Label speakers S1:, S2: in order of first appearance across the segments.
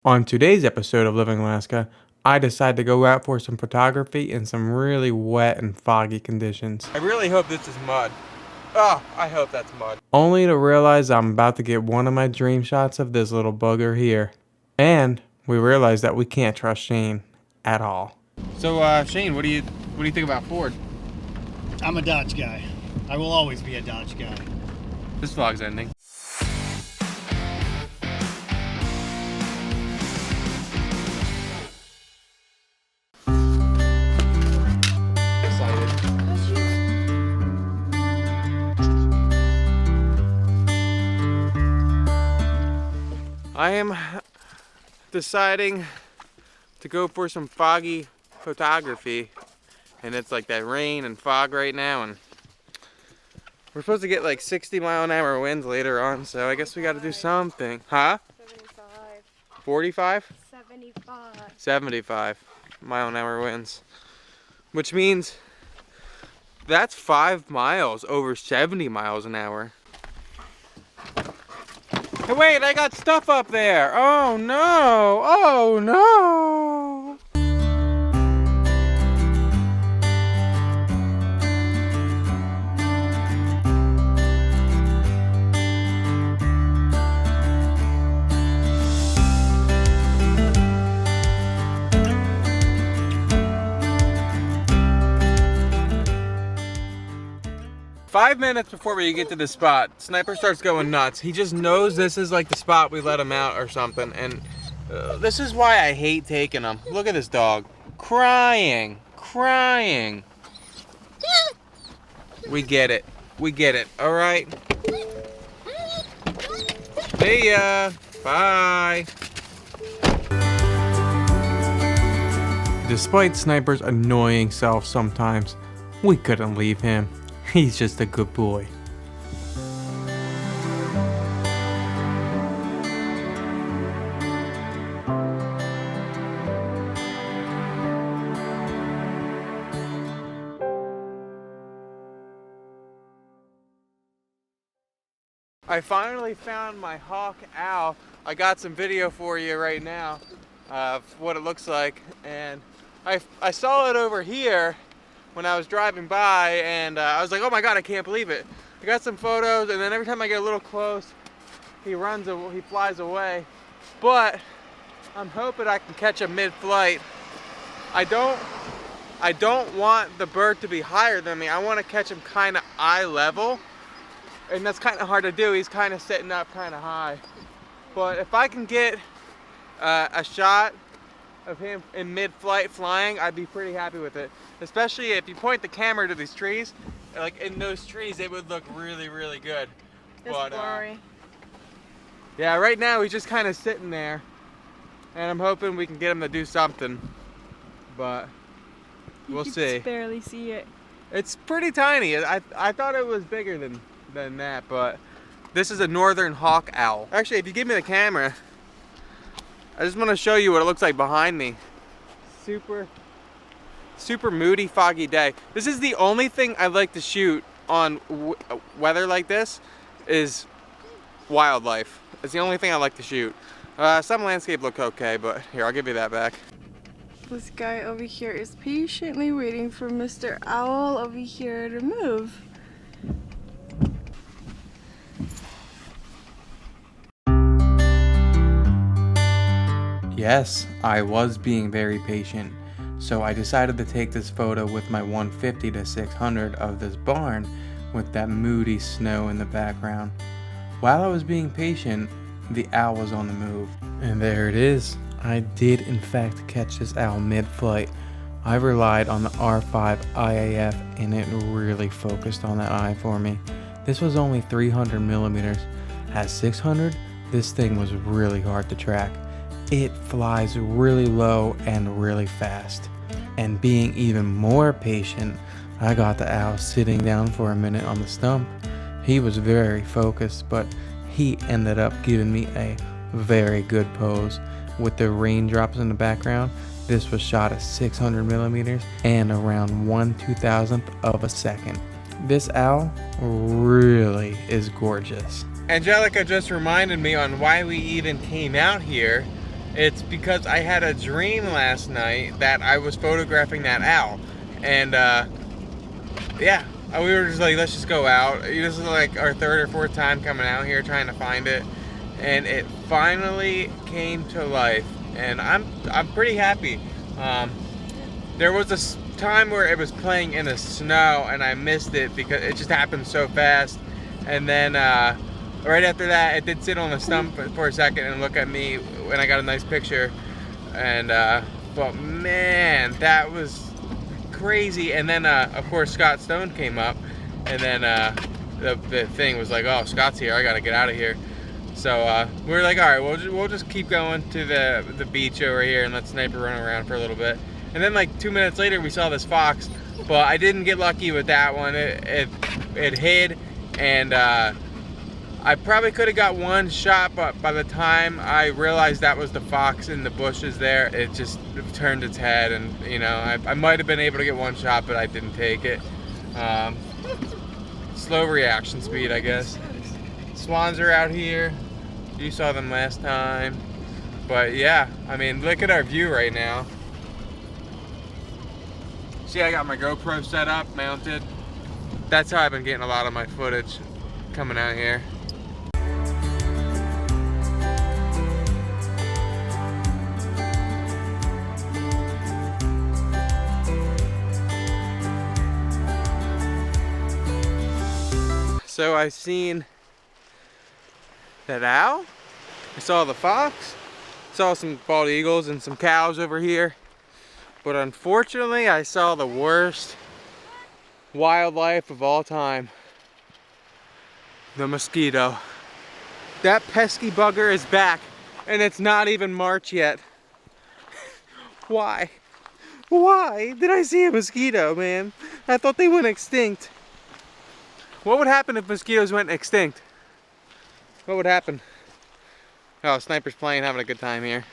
S1: On today's episode of Living Alaska, I decided to go out for some photography in some really wet and foggy conditions. I really hope this is mud. Oh, I hope that's mud. Only to realize I'm about to get one of my dream shots of this little bugger here. And we realize that we can't trust Shane at all. So Shane, what do you think about Ford?
S2: I'm a Dodge guy. I will always be a Dodge guy.
S1: This vlog's ending. I am deciding to go for some foggy photography, and it's like that rain and fog right now, and we're supposed to get like 60-mile-an-hour winds later on, so I guess we got to do something. Huh?
S3: 75.
S1: 45?
S3: 75.
S1: 75-mile-an-hour winds, which means that's 5 miles over 70 miles an hour. Hey, wait, I got stuff up there. Oh no, oh no. 5 minutes before we get to the spot, Sniper starts going nuts. He just knows this is like the spot we let him out or something, and this is why I hate taking him. Look at this dog, crying. We get it, all right? See ya, bye. Despite Sniper's annoying self sometimes, we couldn't leave him. He's just a good boy. I finally found my hawk owl. I got some video for you right now of what it looks like, and I saw it over here when I was driving by, and I was like, oh my god, I can't believe it. I got some photos, and then every time I get a little close, he flies away. But I'm hoping I can catch him mid-flight. I don't want the bird to be higher than me. I want to catch him kind of eye level, and that's kind of hard to do. He's kind of sitting up kind of high. But if I can get a shot of him in mid-flight flying, I'd be pretty happy with it. Especially if you point the camera to these trees, like in those trees, it would look really, really good.
S3: It's blurry.
S1: Yeah, right now he's just kind of sitting there, and I'm hoping we can get him to do something, but we'll see.
S3: You can barely see it.
S1: It's pretty tiny. I thought it was bigger than that, but this is a northern hawk owl. Actually, if you give me the camera, I just want to show you what it looks like behind me. Super moody, foggy day. This is the only thing I like to shoot on weather like this, is wildlife. It's the only thing I like to shoot. Some landscape look okay, but here, I'll give you that back.
S3: This guy over here is patiently waiting for Mr. Owl over here to move.
S1: Yes, I was being very patient, so I decided to take this photo with my 150 to 600 of this barn with that moody snow in the background. While I was being patient, the owl was on the move. And there it is. I did in fact catch this owl mid-flight. I relied on the R5 IAF, and it really focused on that eye for me. This was only 300 millimeters. At 600, this thing was really hard to track. It flies really low and really fast. And being even more patient, I got the owl sitting down for a minute on the stump. He was very focused, but he ended up giving me a very good pose. With the raindrops in the background, this was shot at 600 millimeters and around 1/2000th of a second. This owl really is gorgeous. Angelica just reminded me on why we even came out here. It's because I had a dream last night that I was photographing that owl. And yeah, we were just like, let's just go out. This is like our third or fourth time coming out here trying to find it. And it finally came to life. And I'm pretty happy. There was a time where it was playing in the snow and I missed it because it just happened so fast. And then right after that, it did sit on the stump for a second and look at me when I got a nice picture. And but man, that was crazy. And then of course Scott Stone came up, and then the thing was like, oh, Scott's here, I gotta get out of here. So we were like, all right, we'll just keep going to the beach over here and let Sniper run around for a little bit. And then like 2 minutes later, we saw this fox, but I didn't get lucky with that one. It hid, and I probably could have got one shot, but by the time I realized that was the fox in the bushes there, it just turned its head, and you know, I might have been able to get one shot, but I didn't take it. Slow reaction speed, I guess. Swans are out here. You saw them last time. But yeah, I mean, look at our view right now. See, I got my GoPro set up, mounted. That's how I've been getting a lot of my footage coming out here. So I've seen that owl, I saw the fox, saw some bald eagles and some cows over here. But unfortunately, I saw the worst wildlife of all time. The mosquito. That pesky bugger is back, and it's not even March yet. Why? Why did I see a mosquito, man? I thought they went extinct. What would happen if mosquitoes went extinct? What would happen? Oh, Sniper's playing, having a good time here.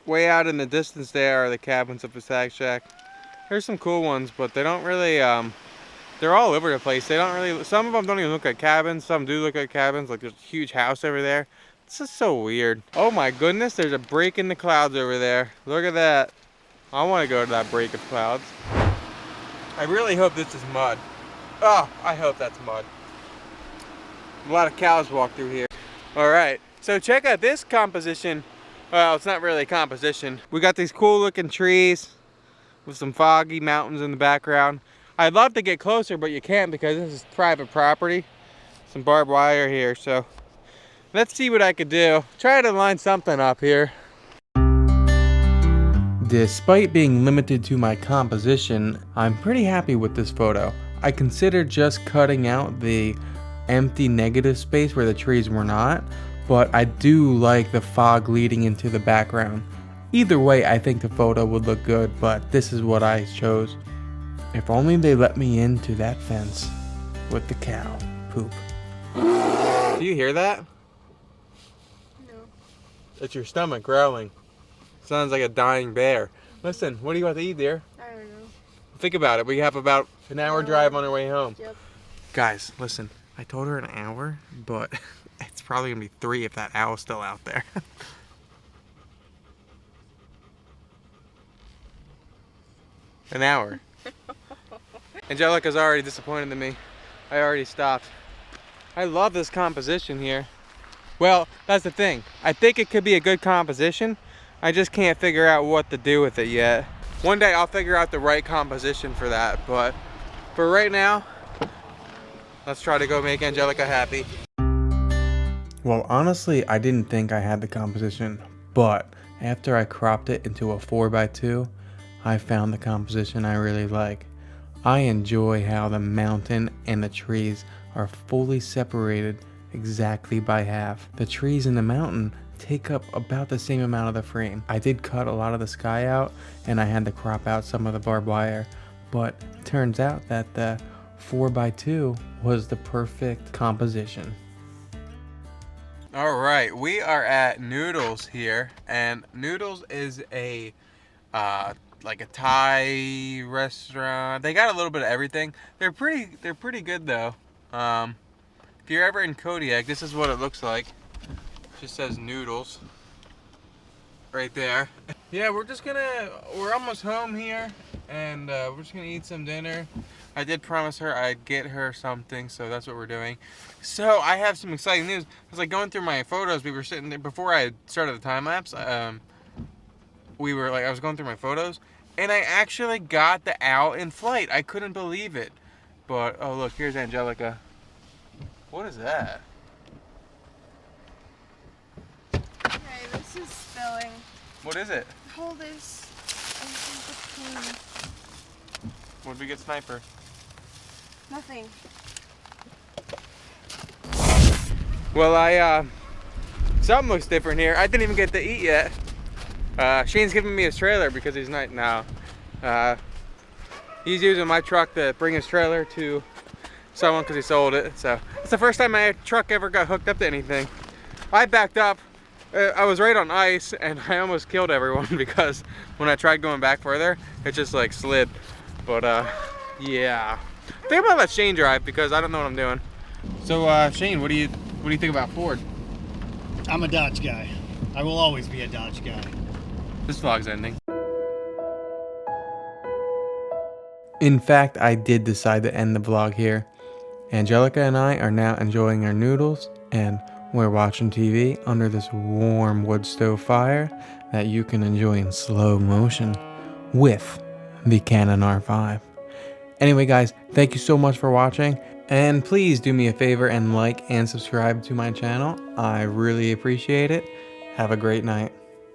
S1: Way out in the distance there are the cabins of the Sag Shack. There's some cool ones, but they don't really, they're all over the place. They don't really, some of them don't even look like cabins. Some do look like cabins, like there's a huge house over there. It's just so weird. Oh my goodness, there's a break in the clouds over there. Look at that. I want to go to that break of clouds. I really hope this is mud. Oh, I hope that's mud. A lot of cows walk through here. All right, so check out this composition. Well, it's not really a composition. We got these cool looking trees with some foggy mountains in the background. I'd love to get closer, but you can't because this is private property. Some barbed wire here, so let's see what I could do. Try to line something up here. Despite being limited to my composition, I'm pretty happy with this photo. I considered just cutting out the empty negative space where the trees were not, but I do like the fog leading into the background. Either way, I think the photo would look good, but this is what I chose. If only they let me into that fence with the cow poop. Do you hear that?
S3: No.
S1: It's your stomach growling. Sounds like a dying bear. Listen, what do you want to eat, dear?
S3: I don't know.
S1: Think about it. We have about an hour drive on our way home.
S3: Yep.
S1: Guys, listen. I told her an hour, but it's probably going to be 3 if that owl's still out there. An hour. Angelica's already disappointed in me. I already stopped. I love this composition here. Well, that's the thing. I think it could be a good composition. I just can't figure out what to do with it yet. One day I'll figure out the right composition for that, but for right now, let's try to go make Angelica happy. Well, honestly, I didn't think I had the composition, but after I cropped it into a 4x2, I found the composition I really like. I enjoy how the mountain and the trees are fully separated exactly by half. The trees and the mountain take up about the same amount of the frame. I did cut a lot of the sky out and I had to crop out some of the barbed wire, but it turns out that the 4x2 was the perfect composition. All right, we are at Noodles here, and Noodles is a like a Thai restaurant. They got a little bit of everything. They're pretty good though. If you're ever in Kodiak, this is what it looks like. It just says noodles right there. Yeah, we're almost home here, and we're just gonna eat some dinner. I did promise her I'd get her something, so that's what we're doing. So I have some exciting news. I was like going through my photos. We were sitting there before I started the time lapse. I was going through my photos, and I actually got the owl in flight. I couldn't believe it. But oh look, here's Angelica. What is that?
S3: Okay, this is spilling.
S1: What is it?
S3: Hold this.
S1: What did we get, Sniper?
S3: Nothing.
S1: Well, something looks different here. I didn't even get to eat yet. Shane's giving me his trailer because he's not now. He's using my truck to bring his trailer to someone because he sold it. So it's the first time my truck ever got hooked up to anything. I backed up. I was right on ice and I almost killed everyone because when I tried going back further, it just like slid. But yeah. Think about let Shane drive because I don't know what I'm doing. So Shane, what do you think about Ford?
S2: I'm a Dodge guy. I will always be a Dodge guy.
S1: This vlog's ending. In fact, I did decide to end the vlog here. Angelica and I are now enjoying our noodles, and we're watching TV under this warm wood stove fire that you can enjoy in slow motion with the Canon R5. Anyway guys, thank you so much for watching, and please do me a favor and like and subscribe to my channel. I really appreciate it. Have a great night.